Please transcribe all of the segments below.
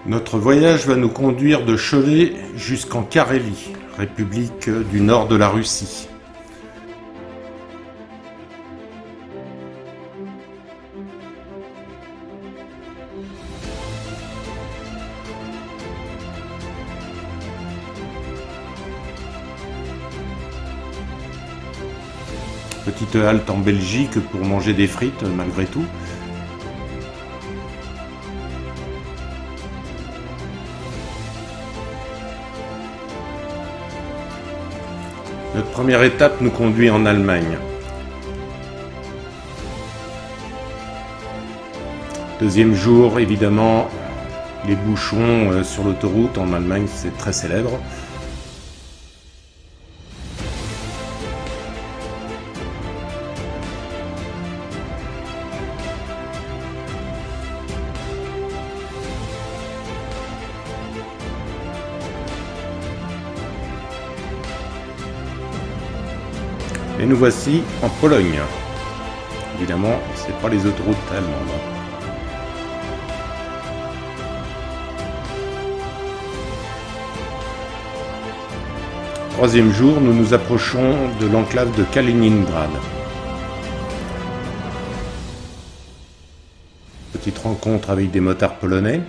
Notre voyage va nous conduire de Cholet jusqu'en Carélie, république du nord de la Russie. Petite halte en Belgique pour manger des frites malgré tout. Notre première étape nous conduit en Allemagne. Deuxième jour, évidemment, les bouchons sur l'autoroute en Allemagne, c'est très célèbre. Et nous voici en Pologne. Évidemment, c'est pas les autoroutes allemandes. Troisième jour, nous nous approchons de l'enclave de Kaliningrad. Petite rencontre avec des motards polonais.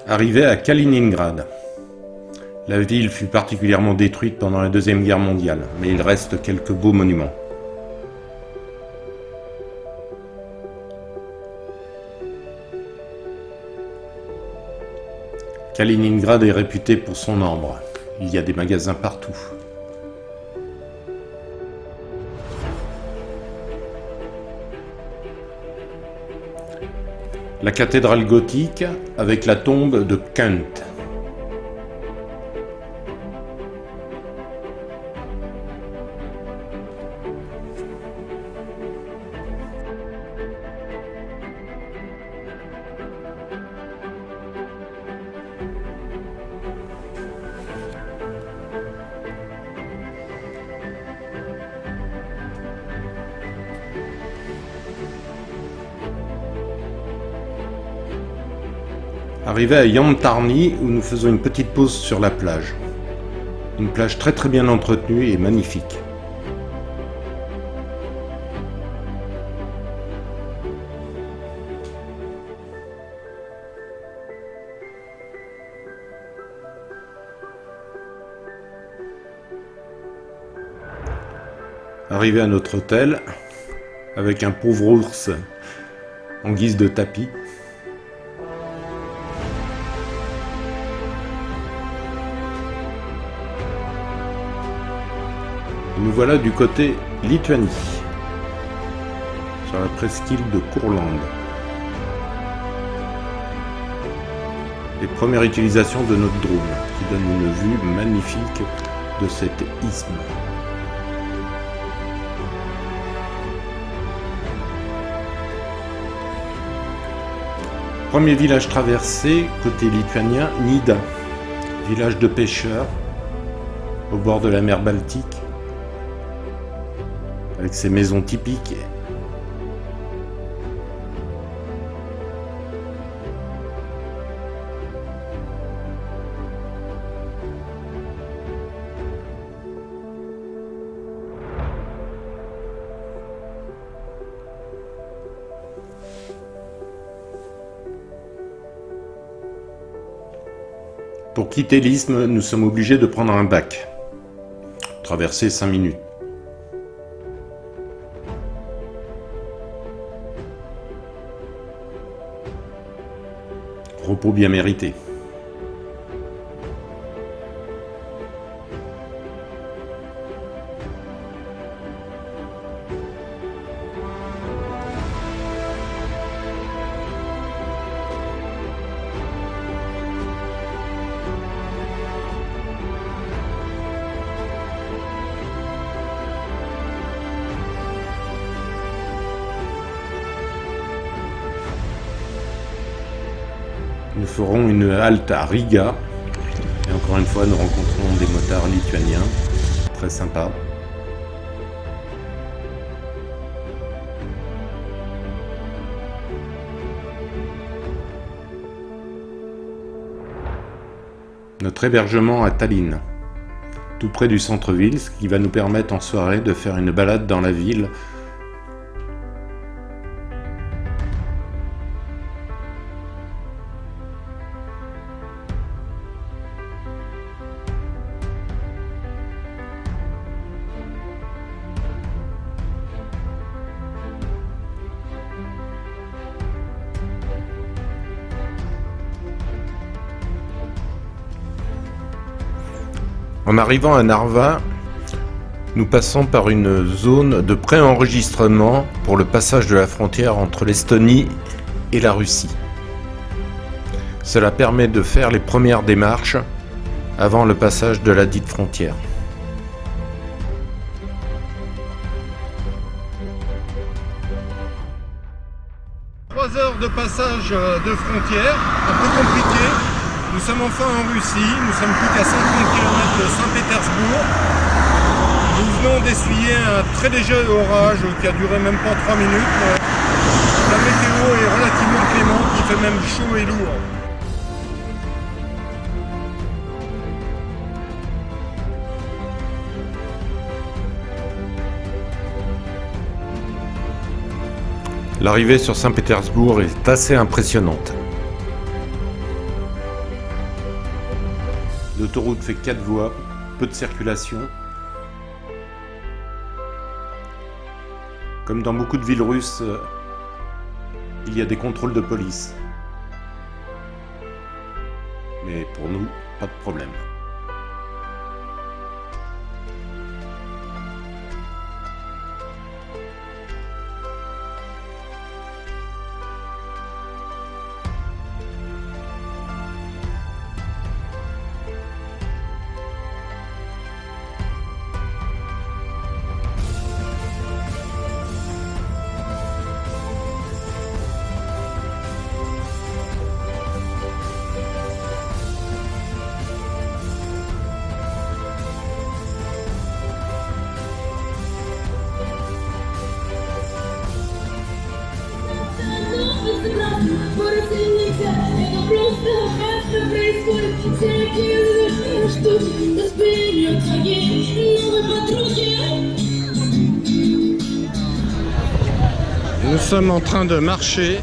Arrivé à Kaliningrad. La ville fut particulièrement détruite pendant la Deuxième Guerre mondiale, mais il reste quelques beaux monuments. Kaliningrad est réputé pour son ambre. Il y a des magasins partout. La cathédrale gothique avec la tombe de Kant. Arrivé à Yantarny où nous faisons une petite pause sur la plage. Une plage très bien entretenue et magnifique. Arrivé à notre hôtel avec un pauvre ours en guise de tapis. Nous voilà du côté Lituanie, sur la presqu'île de Courlande. Les premières utilisations de notre drone, qui donne une vue magnifique de cet isthme. Premier village traversé, côté lituanien, Nida, village de pêcheurs, au bord de la mer Baltique, avec ses maisons typiques. Pour quitter l'isthme, nous sommes obligés de prendre un bac. Traverser 5 minutes. Repos bien mérité. Nous ferons une halte à Riga. Et encore une fois, nous rencontrons des motards lituaniens. Très sympa. Notre hébergement à Tallinn, tout près du centre-ville, ce qui va nous permettre en soirée de faire une balade dans la ville. En arrivant à Narva, nous passons par une zone de pré-enregistrement pour le passage de la frontière entre l'Estonie et la Russie. Cela permet de faire les premières démarches avant le passage de la dite frontière. Trois heures de passage de frontière, un peu compliqué. Nous sommes enfin en Russie, nous sommes plus qu'à 130 km de Saint-Pétersbourg. Nous venons d'essuyer un très léger orage qui a duré même pas 3 minutes. La météo est relativement clémente, il fait même chaud et lourd. L'arrivée sur Saint-Pétersbourg est assez impressionnante. L'autoroute fait 4 voies, peu de circulation. Comme dans beaucoup de villes russes, il y a des contrôles de police. Mais pour nous, pas de problème. Nous sommes en train de marcher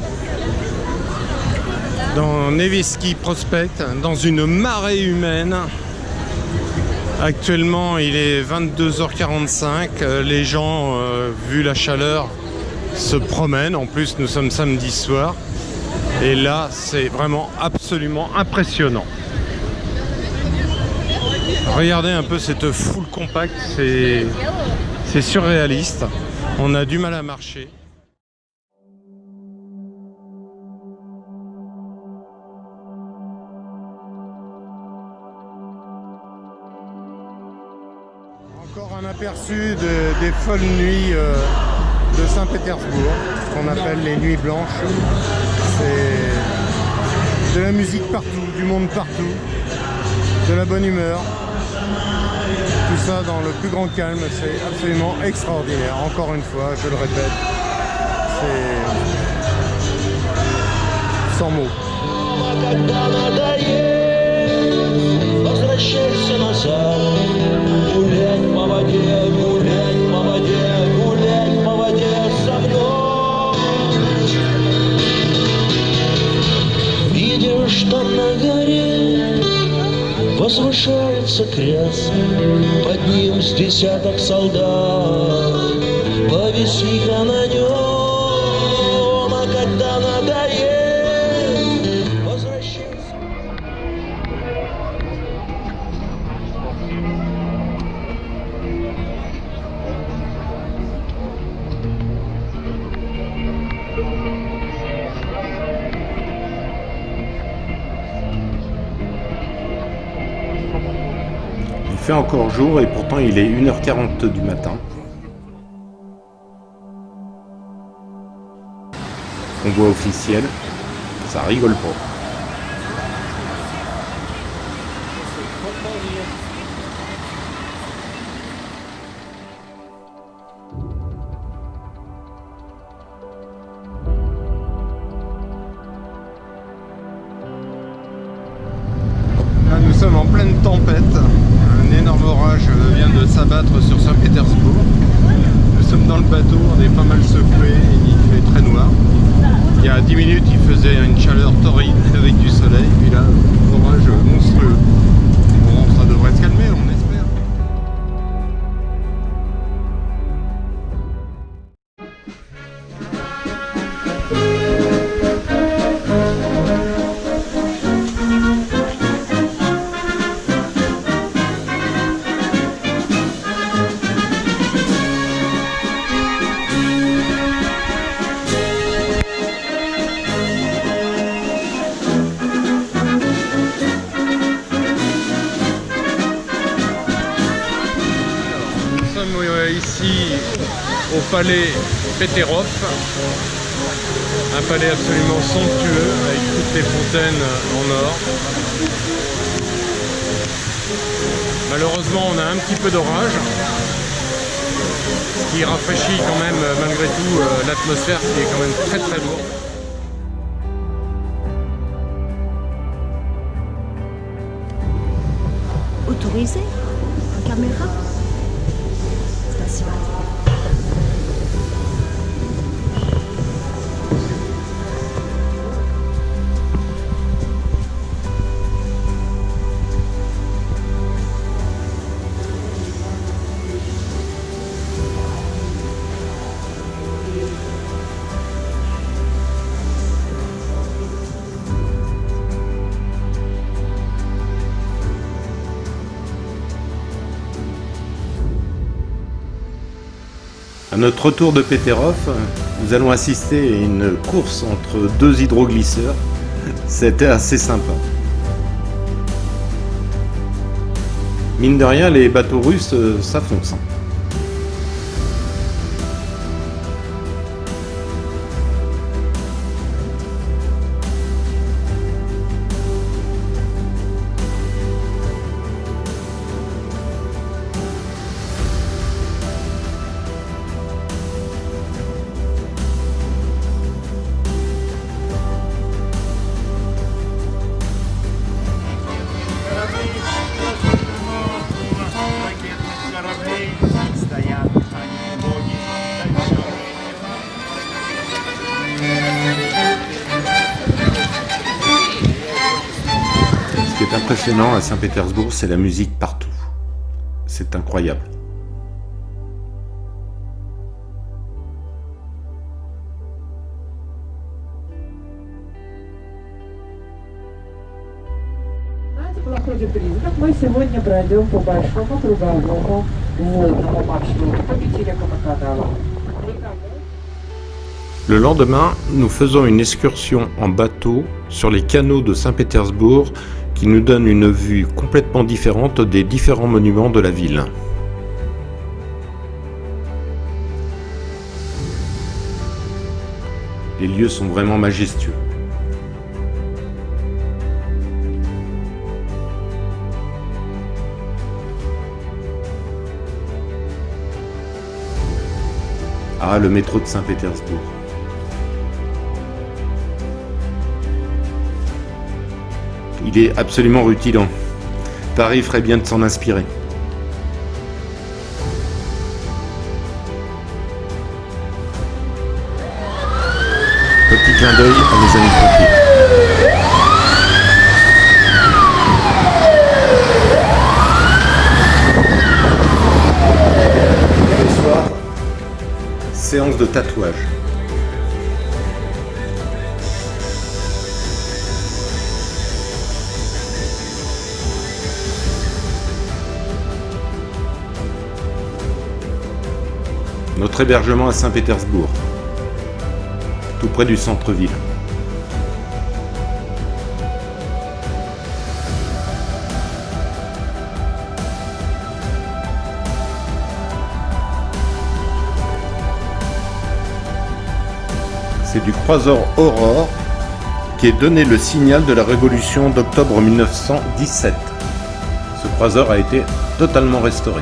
dans Nevsky Prospect, dans une marée humaine. Actuellement, il est 22h45. Les gens, vu la chaleur, se promènent. En plus, nous sommes samedi soir. Et là, c'est vraiment absolument impressionnant. Regardez un peu cette foule compacte, c'est surréaliste. On a du mal à marcher. Encore un aperçu des folles nuits de Saint-Pétersbourg, ce qu'on appelle les nuits blanches. C'est de la musique partout, du monde partout, de la bonne humeur. Tout ça dans le plus grand calme, c'est absolument extraordinaire. Encore une fois, je le répète, c'est sans mots. Там на горе возвышается крест, под ним с десяток солдат. Повиси-ка на нем, а когда надоест, возвращайся. Il fait encore jour et pourtant il est 1h40 du matin. Convoi officiel, ça rigole pas. Là, nous sommes en pleine tempête. Un énorme orage vient de s'abattre sur Saint-Pétersbourg. Nous sommes dans le bateau, on est pas mal secoué, il fait très noir. Il y a 10 minutes, il faisait une chaleur torride avec du soleil, puis là, orage monstrueux. Bon, ça devrait se calmer, on espère. Ici au palais Peterhof, un palais absolument somptueux avec toutes les fontaines en or. Malheureusement on a un petit peu d'orage, ce qui rafraîchit quand même malgré tout l'atmosphère qui est quand même très très lourde. Autorisé en caméra. À notre retour de Peterhof, nous allons assister à une course entre deux hydroglisseurs. C'était assez sympa. Mine de rien, les bateaux russes, ça fonce. Ce qui est impressionnant à Saint-Pétersbourg, c'est la musique partout. C'est incroyable. В ходе признаков мы сегодня пройдем по большому круговому водному маршруту по 5 реконканалам. Le lendemain, nous faisons une excursion en bateau sur les canaux de Saint-Pétersbourg qui nous donne une vue complètement différente des différents monuments de la ville. Les lieux sont vraiment majestueux. Ah, le métro de Saint-Pétersbourg. Il est absolument rutilant. Paris ferait bien de s'en inspirer. Petit clin d'œil à mes amis pompiers. Le soir, séance de tatouage. Notre hébergement à Saint-Pétersbourg, tout près du centre-ville. C'est du croiseur Aurore qui est donné le signal de la révolution d'octobre 1917. Ce croiseur a été totalement restauré.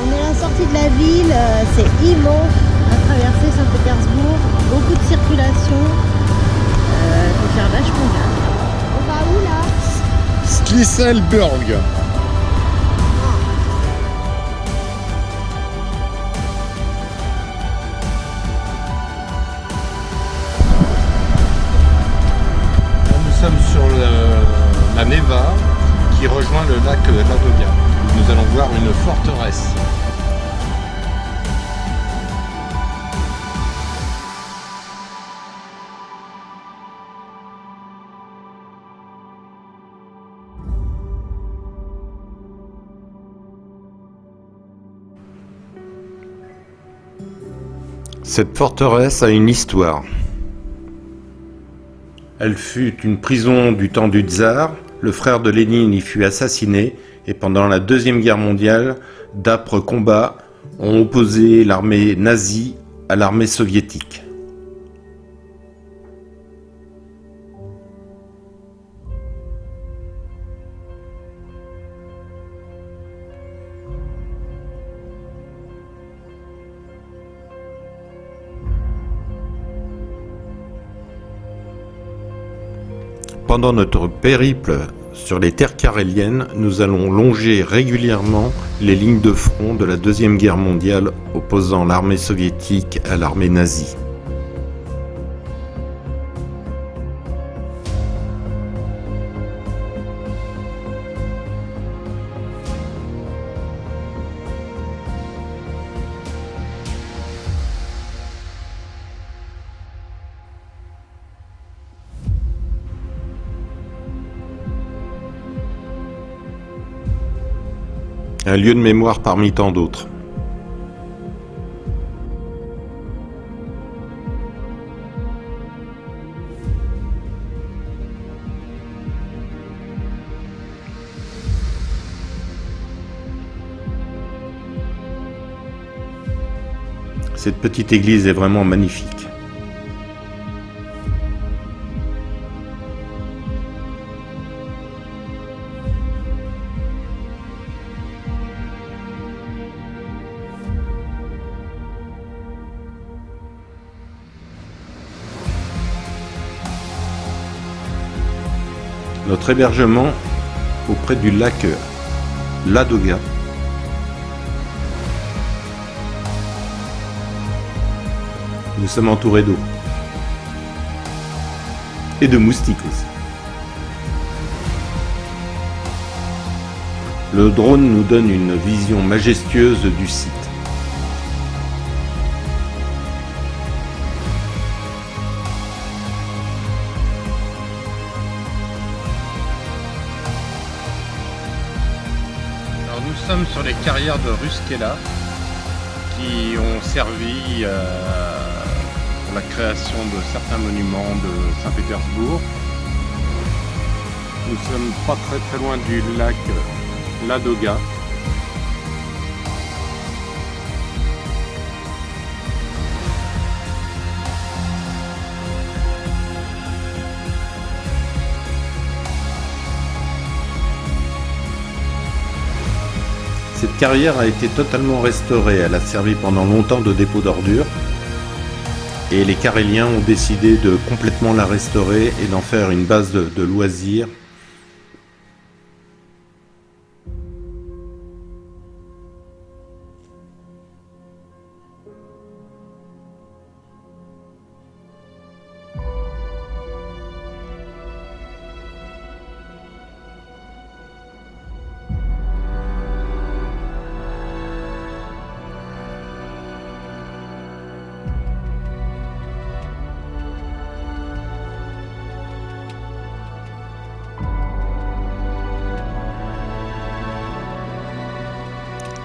On est à la sortie de la ville, c'est immense à traverser Saint-Pétersbourg, beaucoup de circulation, faut faire vachement gaffe. On va où là? Slisselburg. Nous sommes sur la Neva qui rejoint le lac Ladoga. Nous allons voir une forteresse. Cette forteresse a une histoire. Elle fut une prison du temps du tsar, le frère de Lénine y fut assassiné, et pendant la Deuxième Guerre mondiale, d'âpres combats ont opposé l'armée nazie à l'armée soviétique. Pendant notre périple sur les terres caréliennes, nous allons longer régulièrement les lignes de front de la Deuxième Guerre mondiale opposant l'armée soviétique à l'armée nazie. Un lieu de mémoire parmi tant d'autres. Cette petite église est vraiment magnifique. Notre hébergement auprès du lac Ladoga. Nous sommes entourés d'eau. Et de moustiques aussi. Le drone nous donne une vision majestueuse du site. Alors nous sommes sur les carrières de Ruskela qui ont servi pour la création de certains monuments de Saint-Pétersbourg. Nous sommes pas très loin du lac Ladoga. Cette carrière a été totalement restaurée, elle a servi pendant longtemps de dépôt d'ordures et les Caréliens ont décidé de complètement la restaurer et d'en faire une base de loisirs.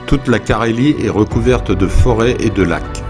Toute la Carélie est recouverte de forêts et de lacs.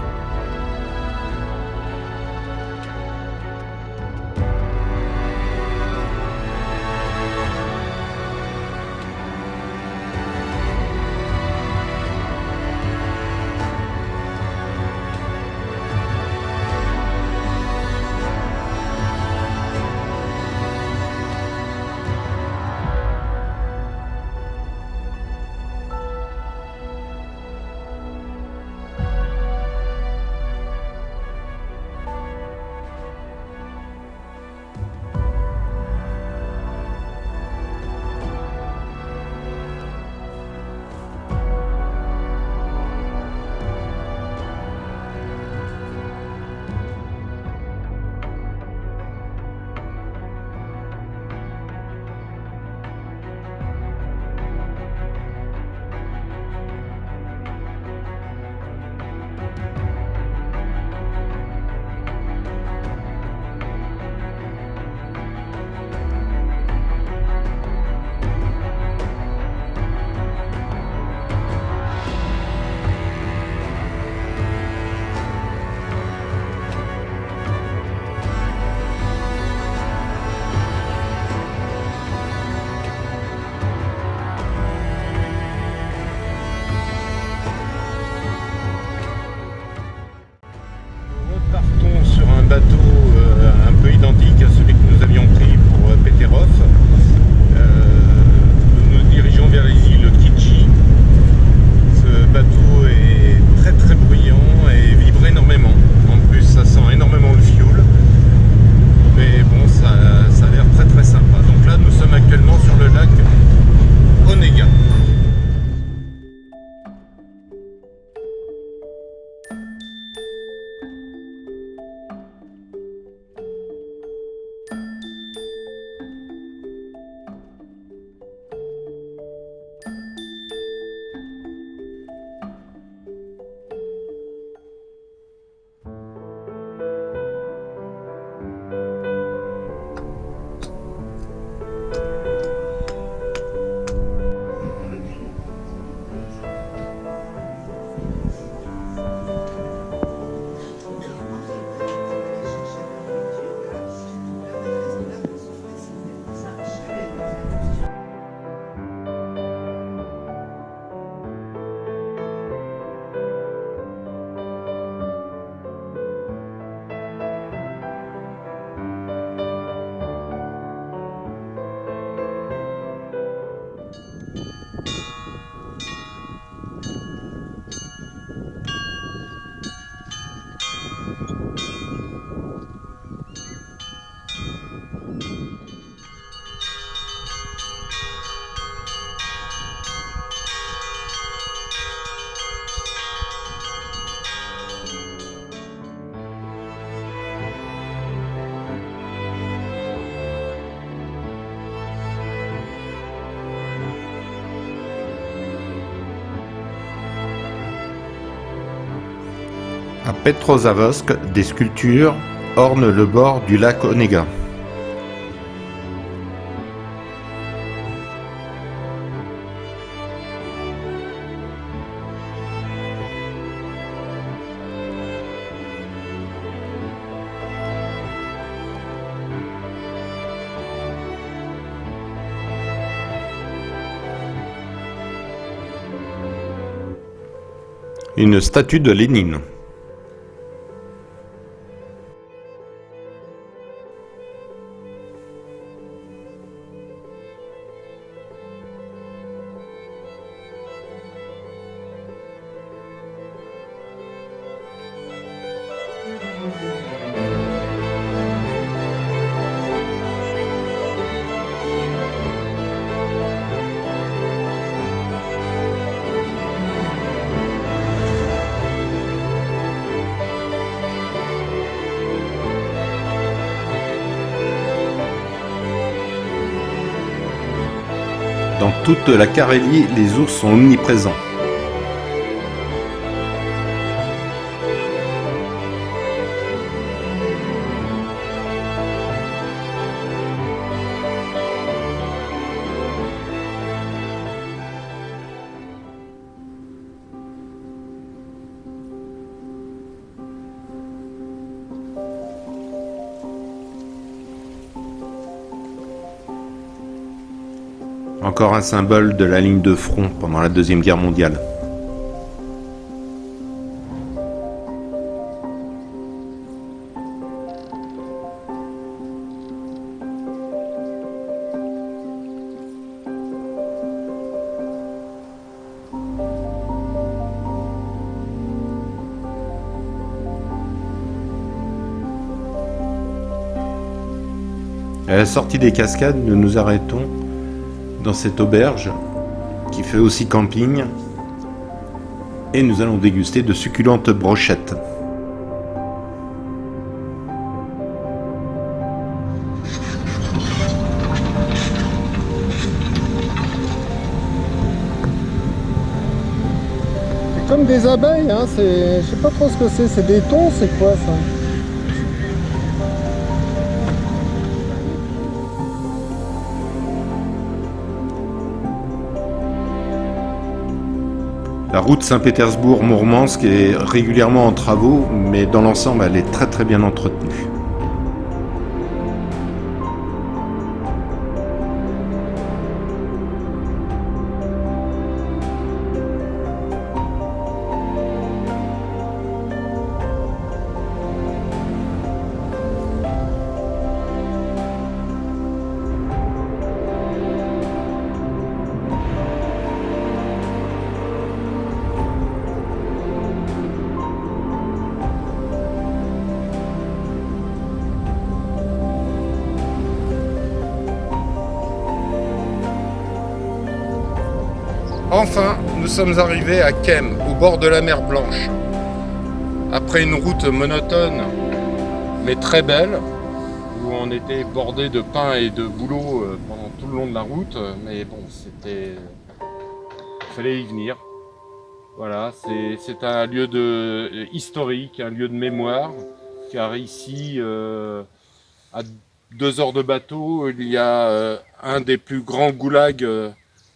À Petrozavodsk, des sculptures ornent le bord du lac Onega. Une statue de Lénine. Dans toute la Carélie, les ours sont omniprésents. Encore un symbole de la ligne de front pendant la Deuxième Guerre mondiale. À la sortie des cascades, nous nous arrêtons dans cette auberge qui fait aussi camping et nous allons déguster de succulentes brochettes. C'est comme des abeilles, hein, je sais pas trop ce que c'est des thons, c'est quoi ça? La route Saint-Pétersbourg-Mourmansk est régulièrement en travaux, mais dans l'ensemble, elle est très très bien entretenue. Enfin, nous sommes arrivés à Kem, au bord de la mer Blanche. Après une route monotone, mais très belle, où on était bordé de pins et de bouleaux pendant tout le long de la route, mais bon, il fallait y venir. Voilà, c'est un lieu historique, un lieu de mémoire, car ici, à 2 heures de bateau, il y a un des plus grands goulags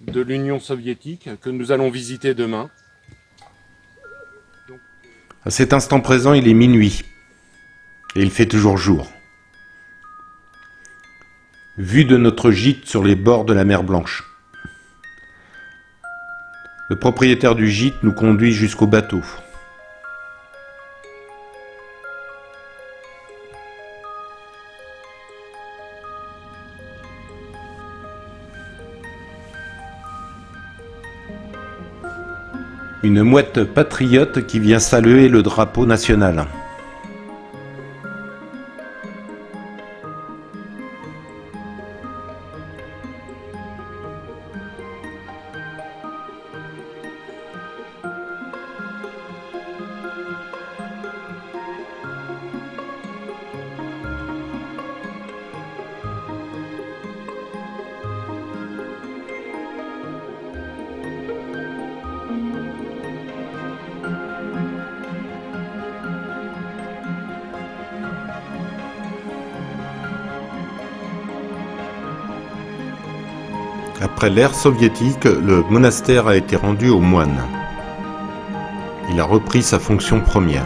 de l'Union soviétique que nous allons visiter demain. À cet instant présent, il est minuit et il fait toujours jour. Vue de notre gîte sur les bords de la mer Blanche. Le propriétaire du gîte nous conduit jusqu'au bateau. Une mouette patriote qui vient saluer le drapeau national. Après l'ère soviétique, le monastère a été rendu aux moines. Il a repris sa fonction première.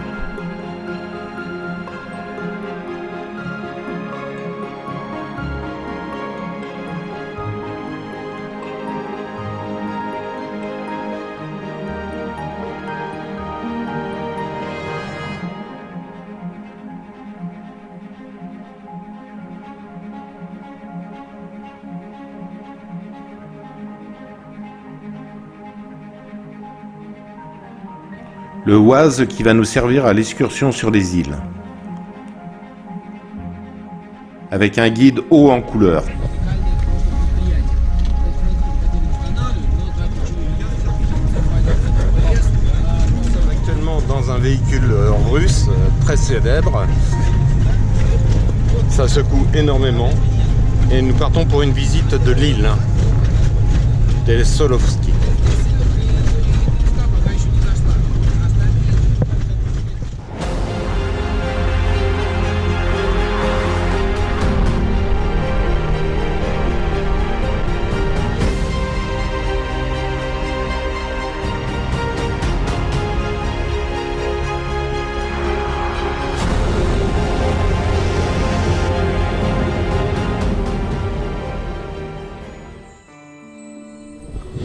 Le Oise qui va nous servir à l'excursion sur les îles. Avec un guide haut en couleur. Nous sommes actuellement dans un véhicule russe très célèbre. Ça secoue énormément. Et nous partons pour une visite de l'île des Solovki.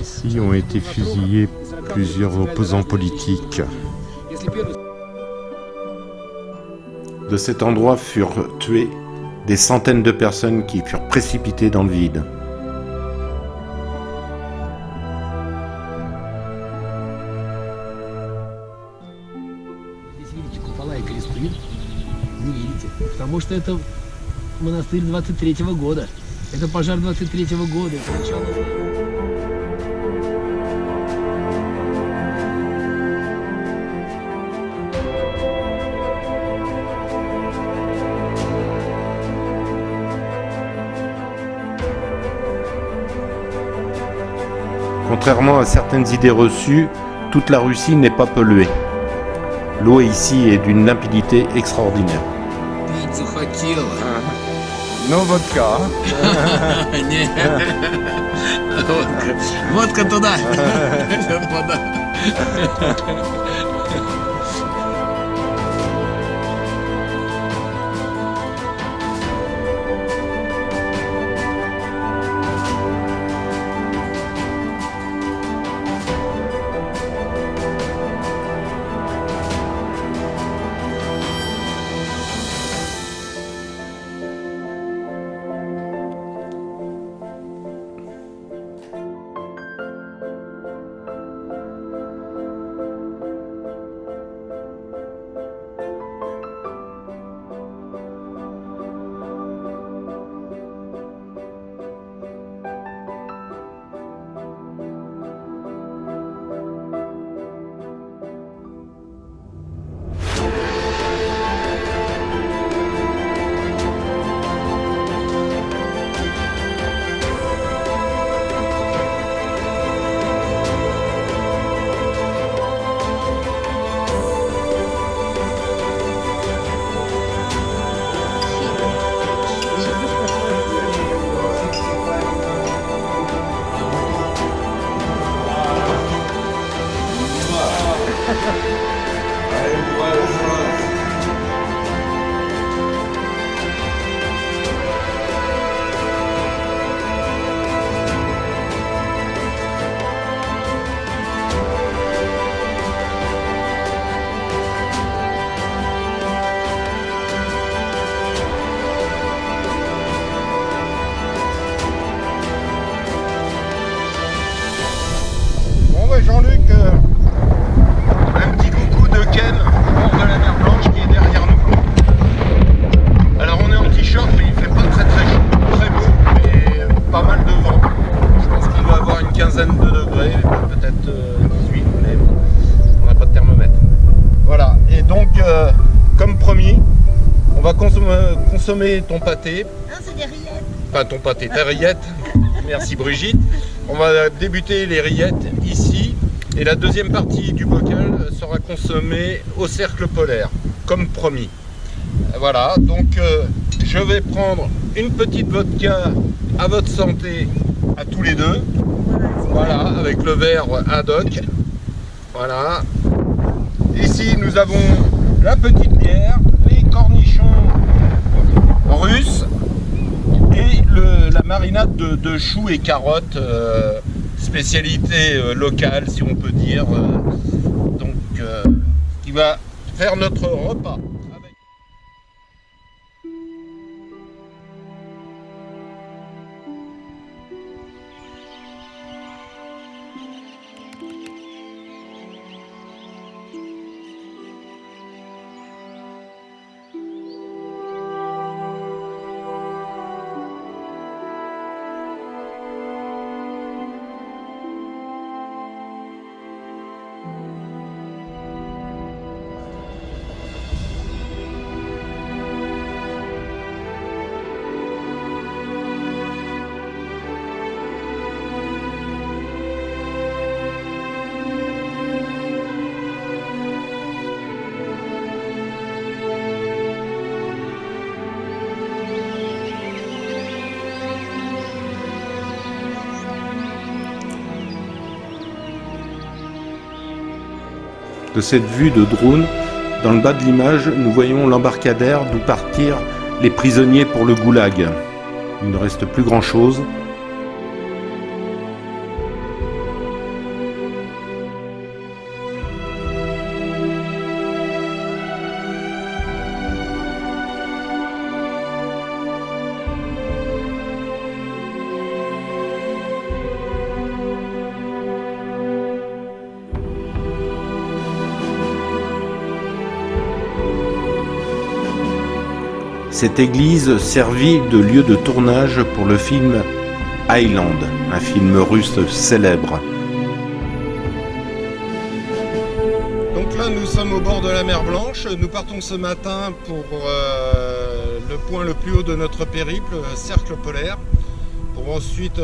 Ici ont été fusillés plusieurs opposants politiques. De cet endroit furent tuées des centaines de personnes qui furent précipitées dans le vide. Купола и крест увидите? Не видите. Потому что это монастырь 23-го года. Это пожар 23-го года. Это начало... Contrairement à certaines idées reçues, toute la Russie n'est pas polluée. L'eau ici est d'une limpidité extraordinaire. Пить захотела. No vodka. Не. Водка туда. Вода. Jean-Luc, un petit coucou de Ken, bord de la mer Blanche qui est derrière nous. Alors on est en t-shirt mais il fait pas très chaud, très beau, mais pas mal de vent. Je pense qu'on doit avoir une quinzaine de degrés, peut-être 18, mais on n'a pas de thermomètre. Voilà, et donc comme promis, on va consommer ton pâté. Non, c'est des rillettes. Enfin ton pâté, ta rillette. Merci Brigitte. On va débuter les rillettes ici et la deuxième partie du bocal sera consommée au cercle polaire, comme promis. Voilà, donc je vais prendre une petite vodka à votre santé à tous les deux. Voilà, avec le verre ad hoc. Voilà. Ici, nous avons la petite bière, les cornichons russes et la marinade de choux et carottes, spécialité locale, si on peut dire. Qui va faire notre repas. De cette vue de drone, dans le bas de l'image, nous voyons l'embarcadère d'où partirent les prisonniers pour le goulag. Il ne reste plus grand-chose. Cette église servit de lieu de tournage pour le film Highland, un film russe célèbre. Donc là, nous sommes au bord de la mer Blanche. Nous partons ce matin pour le point le plus haut de notre périple, Cercle Polaire, pour ensuite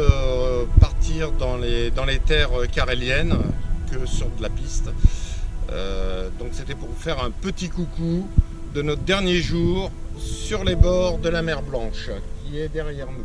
partir dans les terres caréliennes que sur de la piste. Donc c'était pour vous faire un petit coucou de notre dernier jour sur les bords de la mer Blanche qui est derrière nous.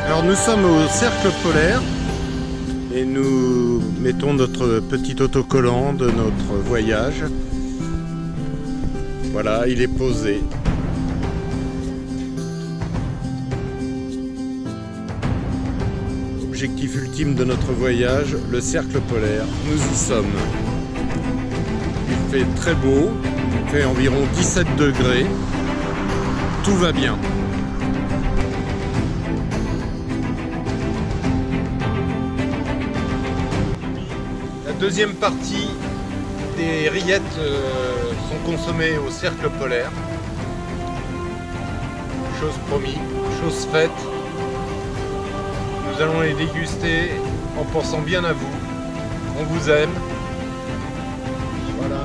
Alors nous sommes au Cercle Polaire et nous mettons notre petit autocollant de notre voyage. Voilà, il est posé. Objectif ultime de notre voyage, le Cercle Polaire. Nous y sommes. Il fait très beau, il fait environ 17 degrés. Tout va bien. La deuxième partie des rillettes sont consommées au Cercle Polaire. Chose promise, chose faite. Nous allons les déguster en pensant bien à vous. On vous aime. Voilà.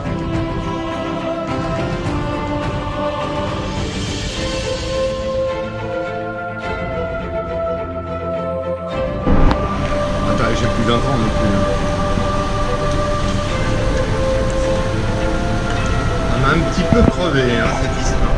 Attends, j'ai plus d'1 ans non plus. On a un petit peu crevé cette histoire.